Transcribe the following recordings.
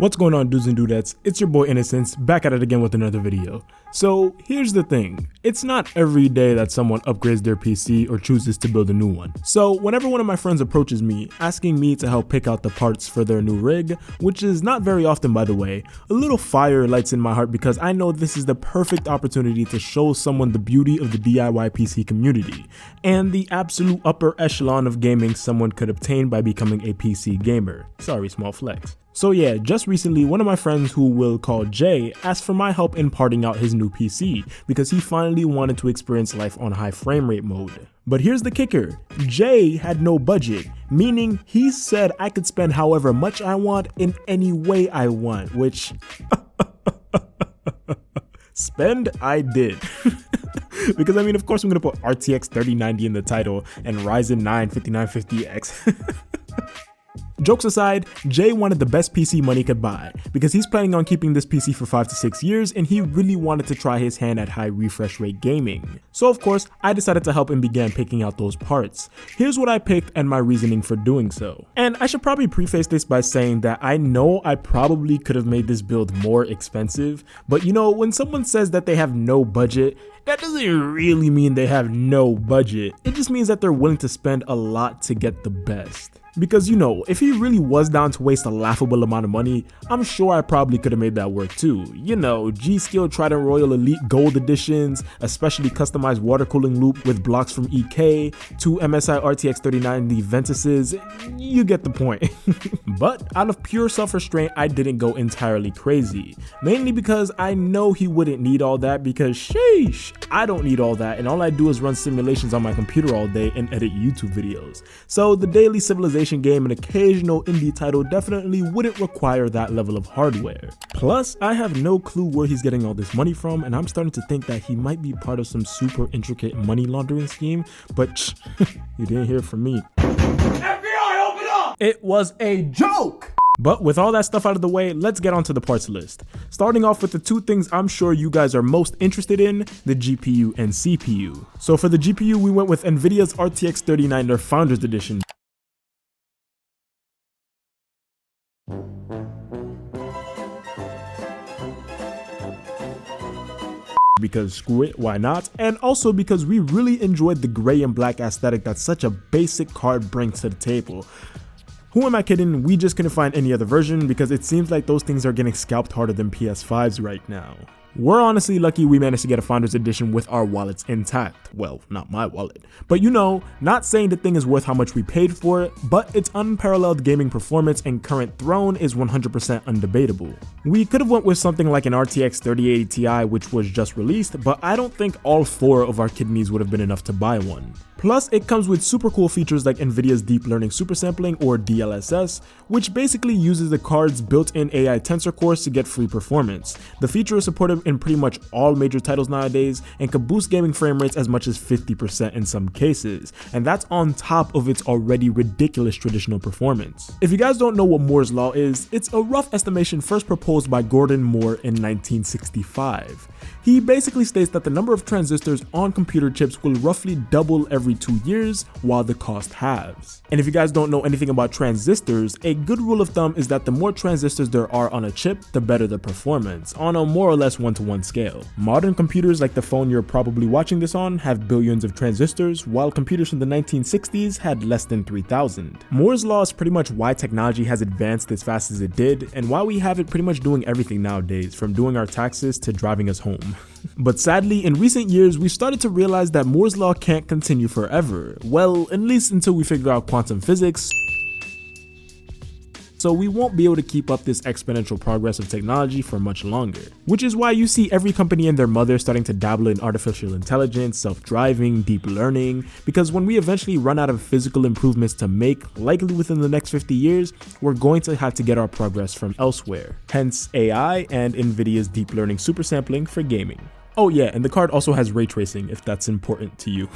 What's going on, dudes and dudettes? It's your boy Innocence, back at it again with another video. So here's the thing, it's not every day that someone upgrades their PC or chooses to build a new one. So whenever one of my friends approaches me, asking me to help pick out the parts for their new rig, which is not very often by the way, a little fire lights in my heart because I know this is the perfect opportunity to show someone the beauty of the DIY PC community, and the absolute upper echelon of gaming someone could obtain by becoming a PC gamer. Sorry, small flex. So yeah, just recently, one of my friends who we'll call Jay asked for my help in parting out his new PC because he finally wanted to experience life on high frame rate mode. But here's the kicker, Jay had no budget, meaning he said I could spend however much I want in any way I want, which spend I did. Because I mean, of course I'm gonna put RTX 3090 in the title and Ryzen 9 5950X. Jokes aside, Jay wanted the best PC money could buy because he's planning on keeping this PC for 5 to 6 years and he really wanted to try his hand at high refresh rate gaming. So of course, I decided to help and began picking out those parts. Here's what I picked and my reasoning for doing so. And I should probably preface this by saying that I know I probably could have made this build more expensive, but you know, when someone says that they have no budget, that doesn't really mean they have no budget. It just means that they're willing to spend a lot to get the best. Because you know, if he really was down to waste a laughable amount of money, I'm sure I probably could have made that work too. You know, G-Skill Trident Royal Elite Gold Editions, a specially customized water cooling loop with blocks from EK, 2 MSI RTX 3090 Ventuses, you get the point. But out of pure self-restraint, I didn't go entirely crazy. Mainly because I know he wouldn't need all that because sheesh, I don't need all that and all I do is run simulations on my computer all day and edit YouTube videos. So the daily Civilization game and occasional indie title definitely wouldn't require that level of hardware. Plus, I have no clue where he's getting all this money from and I'm starting to think that he might be part of some super intricate money laundering scheme, but you didn't hear from me. FBI, open up! It was a joke! But with all that stuff out of the way, let's get onto the parts list. Starting off with the two things I'm sure you guys are most interested in, the GPU and CPU. So for the GPU, we went with NVIDIA's RTX 3090 Founders Edition. Because screw it, why not? And also because we really enjoyed the gray and black aesthetic that such a basic card brings to the table. Who am I kidding? We just couldn't find any other version because it seems like those things are getting scalped harder than PS5s right now. We're honestly lucky we managed to get a Founders Edition with our wallets intact. Well, not my wallet. But you know, not saying the thing is worth how much we paid for it, but its unparalleled gaming performance and current throne is 100% undebatable. We could have went with something like an RTX 3080 Ti which was just released, but I don't think all 4 of our kidneys would have been enough to buy one. Plus, it comes with super cool features like NVIDIA's Deep Learning Supersampling or DLSS, which basically uses the card's built-in AI tensor cores to get free performance. The feature is supported in pretty much all major titles nowadays and can boost gaming frame rates as much as 50% in some cases, and that's on top of its already ridiculous traditional performance. If you guys don't know what Moore's Law is, it's a rough estimation first proposed by Gordon Moore in 1965. He basically states that the number of transistors on computer chips will roughly double every 2 years while the cost halves. And if you guys don't know anything about transistors, a good rule of thumb is that the more transistors there are on a chip, the better the performance, on a more or less 1-to-1 scale. Modern computers like the phone you're probably watching this on have billions of transistors, while computers from the 1960s had less than 3,000. Moore's Law is pretty much why technology has advanced as fast as it did, and why we have it pretty much doing everything nowadays, from doing our taxes to driving us home. But sadly, in recent years, we've started to realize that Moore's Law can't continue forever. Well, at least until we figure out quantum physics. So we won't be able to keep up this exponential progress of technology for much longer. Which is why you see every company and their mother starting to dabble in artificial intelligence, self-driving, deep learning, because when we eventually run out of physical improvements to make, likely within the next 50 years, we're going to have to get our progress from elsewhere. Hence AI and NVIDIA's Deep Learning Supersampling for gaming. Oh yeah, and the card also has ray tracing if that's important to you.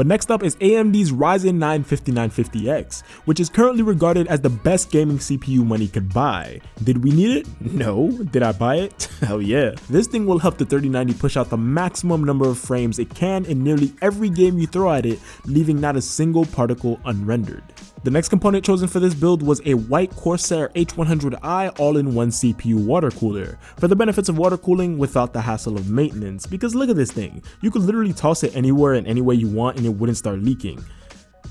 But next up is AMD's Ryzen 9 5950X, which is currently regarded as the best gaming CPU money could buy. Did we need it? No. Did I buy it? Hell yeah. This thing will help the 3090 push out the maximum number of frames it can in nearly every game you throw at it, leaving not a single particle unrendered. The next component chosen for this build was a white Corsair H100i all-in-one CPU water cooler, for the benefits of water cooling without the hassle of maintenance, because look at this thing, you could literally toss it anywhere and any way you want and it wouldn't start leaking.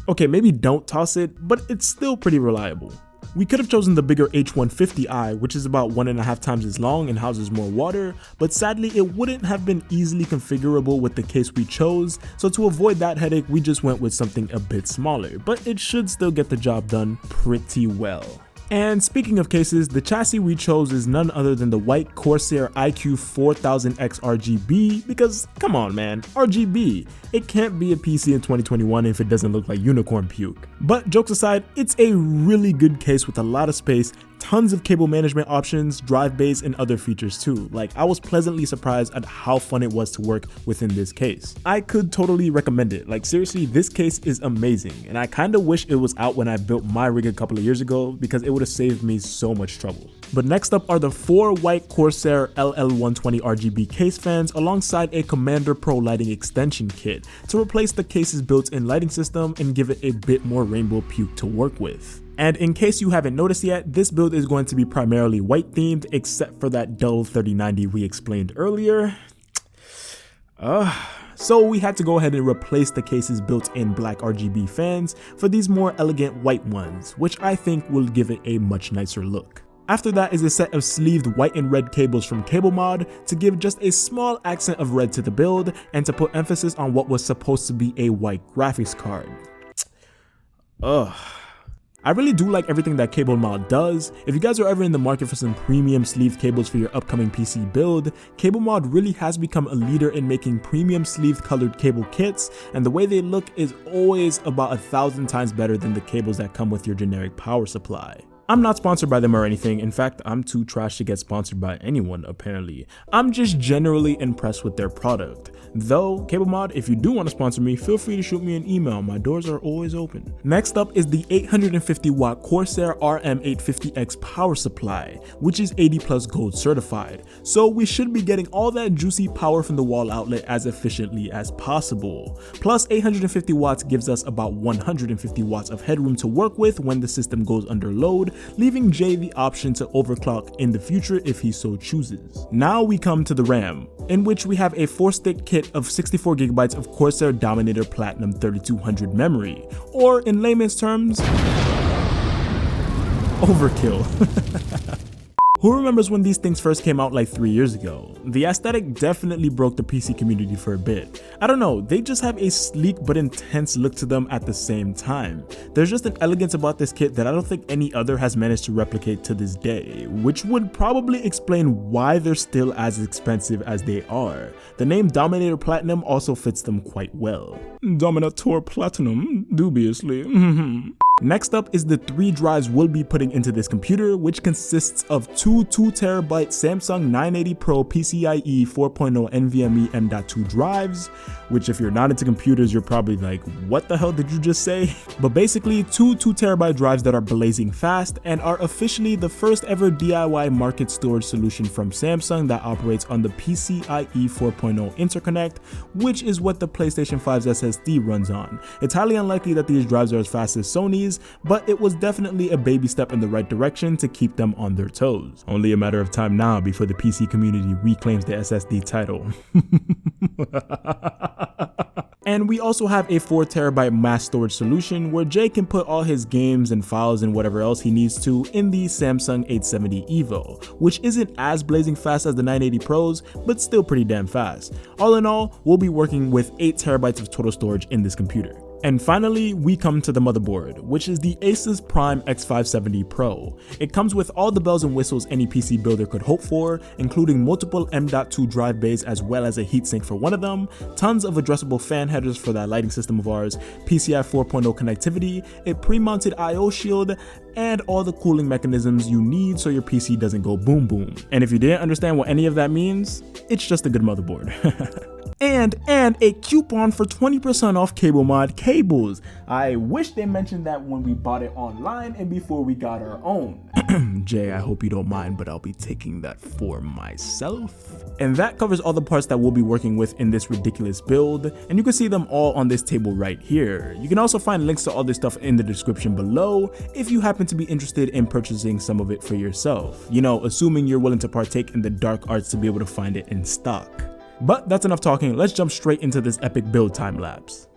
Okay, maybe don't toss it, but it's still pretty reliable. We could have chosen the bigger H150i, which is about 1.5 times as long and houses more water, but sadly it wouldn't have been easily configurable with the case we chose, so to avoid that headache we just went with something a bit smaller, but it should still get the job done pretty well. And speaking of cases, the chassis we chose is none other than the white Corsair iQOO 4000X RGB, because come on man, RGB, it can't be a PC in 2021 if it doesn't look like unicorn puke. But jokes aside, it's a really good case with a lot of space, tons of cable management options, drive bays, and other features too. Like, I was pleasantly surprised at how fun it was to work within this case. I could totally recommend it. Like seriously, this case is amazing, and I kinda wish it was out when I built my rig a couple of years ago because it would have saved me so much trouble. But next up are the 4 white Corsair LL120 RGB case fans alongside a Commander Pro lighting extension kit to replace the case's built-in lighting system and give it a bit more rainbow puke to work with. And in case you haven't noticed yet, this build is going to be primarily white themed except for that dull 3090 we explained earlier. So we had to go ahead and replace the case's built-in black RGB fans for these more elegant white ones, which I think will give it a much nicer look. After that is a set of sleeved white and red cables from 𝗃𝐵𝐴 to give just a small accent of red to the build and to put emphasis on what was supposed to be a white graphics card. I really do like everything that 𝗃𝐵𝐴 does. If you guys are ever in the market for some premium sleeved cables for your upcoming PC build, 𝗃𝐵𝐴 really has become a leader in making premium sleeved colored cable kits, and the way they look is always about 1,000 times better than the cables that come with your generic power supply. I'm not sponsored by them or anything. In fact, I'm too trash to get sponsored by anyone apparently. I'm just generally impressed with their product. Though, 𝗃𝐵𝐴, if you do want to sponsor me, feel free to shoot me an email. My doors are always open. Next up is the 850 watt Corsair RM850X power supply, which is 80 plus gold certified. So we should be getting all that juicy power from the wall outlet as efficiently as possible. Plus 850 watts gives us about 150 watts of headroom to work with when the system goes under load, leaving Jay the option to overclock in the future if he so chooses. Now we come to the RAM, in which we have a 4-stick kit of 64 GB of Corsair Dominator Platinum 3200 memory, or in layman's terms, overkill. Who remembers when these things first came out like 3 years ago? The aesthetic definitely broke the PC community for a bit. I don't know, they just have a sleek but intense look to them at the same time. There's just an elegance about this kit that I don't think any other has managed to replicate to this day, which would probably explain why they're still as expensive as they are. The name Dominator Platinum also fits them quite well. Dominator Platinum, dubiously. Next up is the 3 drives we'll be putting into this computer, which consists of 2 2TB Samsung 980 Pro PCIe 4.0 NVMe M.2 drives, which if you're not into computers, you're probably like, what the hell did you just say? But basically 2 2TB drives that are blazing fast and are officially the first ever DIY market storage solution from Samsung that operates on the PCIe 4.0 interconnect, which is what the PlayStation 5's SSD runs on. It's highly unlikely that these drives are as fast as Sony's, but it was definitely a baby step in the right direction to keep them on their toes. Only a matter of time now before the PC community reclaims the SSD title. And we also have a 4TB mass storage solution where Jay can put all his games and files and whatever else he needs to in the Samsung 870 EVO, which isn't as blazing fast as the 980 Pros, but still pretty damn fast. All in all, we'll be working with 8TB of total storage in this computer. And finally, we come to the motherboard, which is the Asus Prime X570 Pro. It comes with all the bells and whistles any PC builder could hope for, including multiple M.2 drive bays as well as a heatsink for one of them, tons of addressable fan headers for that lighting system of ours, PCI 4.0 connectivity, a pre-mounted I/O shield, and all the cooling mechanisms you need so your PC doesn't go boom boom. And if you didn't understand what any of that means, it's just a good motherboard. and a coupon for 20% off cable mod cables. I wish they mentioned that when we bought it online and before we got our own. Jay, I hope you don't mind, but I'll be taking that for myself. And that covers all the parts that we'll be working with in this ridiculous build, and you can see them all on this table right here. You can also find links to all this stuff in the description below if you happen to be interested in purchasing some of it for yourself. You know, assuming you're willing to partake in the dark arts to be able to find it in stock. But that's enough talking, let's jump straight into this epic build time lapse.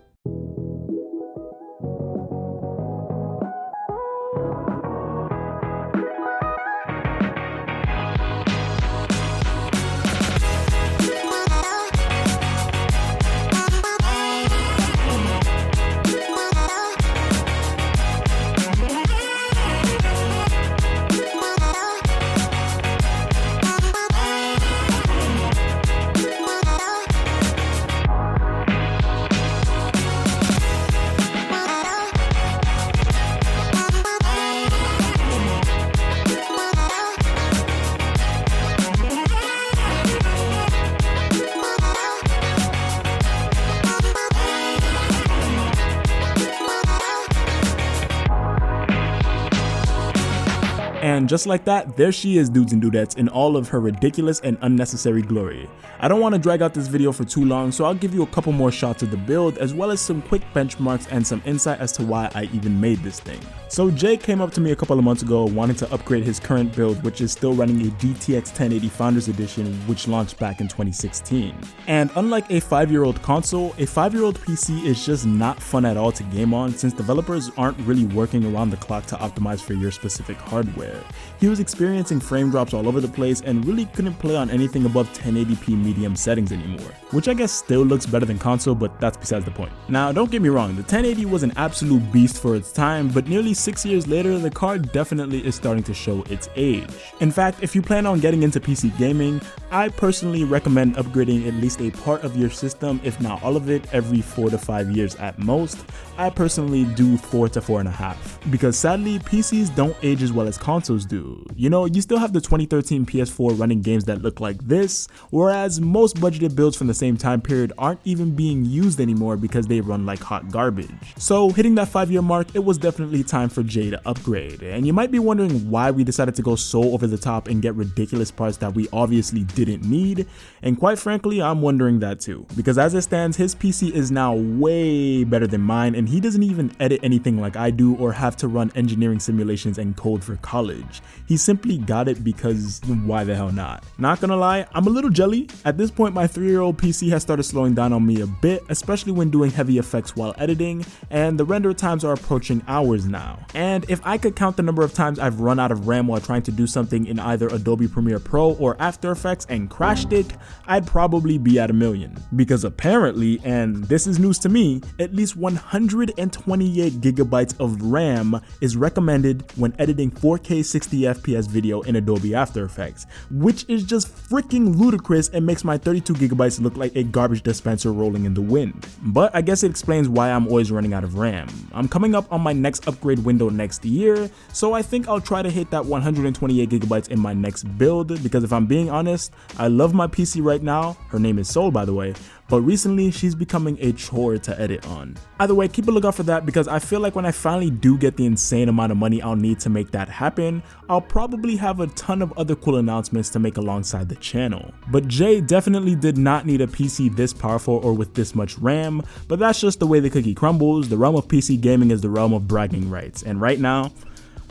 And just like that, there she is, dudes and dudettes, in all of her ridiculous and unnecessary glory. I don't want to drag out this video for too long, so I'll give you a couple more shots of the build, as well as some quick benchmarks and some insight as to why I even made this thing. So Jay came up to me a couple of months ago wanting to upgrade his current build, which is still running a GTX 1080 Founders Edition, which launched back in 2016. And unlike a 5-year-old console, a 5-year-old PC is just not fun at all to game on, since developers aren't really working around the clock to optimize for your specific hardware. He was experiencing frame drops all over the place and really couldn't play on anything above 1080p medium settings anymore, which I guess still looks better than console, but that's besides the point. Now don't get me wrong, the 1080 was an absolute beast for its time, but nearly 6 years later the card definitely is starting to show its age. In fact, if you plan on getting into PC gaming, I personally recommend upgrading at least a part of your system, if not all of it, every 4 to 5 years at most. I personally do 4 to 4.5, because sadly PCs don't age as well as consoles do. You know, you still have the 2013 PS4 running games that look like this, whereas most budgeted builds from the same time period aren't even being used anymore because they run like hot garbage. So hitting that 5-year mark, it was definitely time for Jay to upgrade. And you might be wondering why we decided to go so over the top and get ridiculous parts that we obviously didn't need, and quite frankly I'm wondering that too, because as it stands his PC is now way better than mine, and he doesn't even edit anything like I do or have to run engineering simulations and code for college. He simply got it because why the hell not? Not gonna lie, I'm a little jelly. At this point my 3-year-old PC has started slowing down on me a bit, especially when doing heavy effects while editing, and the render times are approaching hours now. And if I could count the number of times I've run out of RAM while trying to do something in either Adobe Premiere Pro or After Effects and crashed it, I'd probably be at 1,000,000. Because apparently, and this is news to me, at least 128 gigabytes of RAM is recommended when editing 4K 60 FPS video in Adobe After Effects, which is just freaking ludicrous and makes my 32 gigabytes look like a garbage dispenser rolling in the wind. But I guess it explains why I'm always running out of RAM. I'm coming up on my next upgrade window next year, so I think I'll try to hit that 128 gigabytes in my next build, because if I'm being honest, I love my PC right now, her name is Soul by the way, but recently she's becoming a chore to edit on. Either way, keep a lookout for that, because I feel like when I finally do get the insane amount of money I'll need to make that happen, I'll probably have a ton of other cool announcements to make alongside the channel. But Jay definitely did not need a PC this powerful or with this much RAM, but that's just the way the cookie crumbles. The realm of PC gaming is the realm of bragging rights, and right now,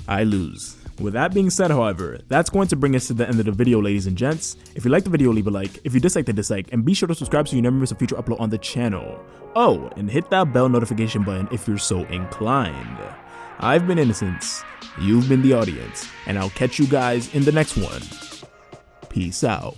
I lose. With that being said, however, that's going to bring us to the end of the video, ladies and gents. If you liked the video, leave a like. If you disliked the dislike, and be sure to subscribe so you never miss a future upload on the channel. Oh, and hit that bell notification button if you're so inclined. I've been Innocence, you've been the audience, and I'll catch you guys in the next one. Peace out.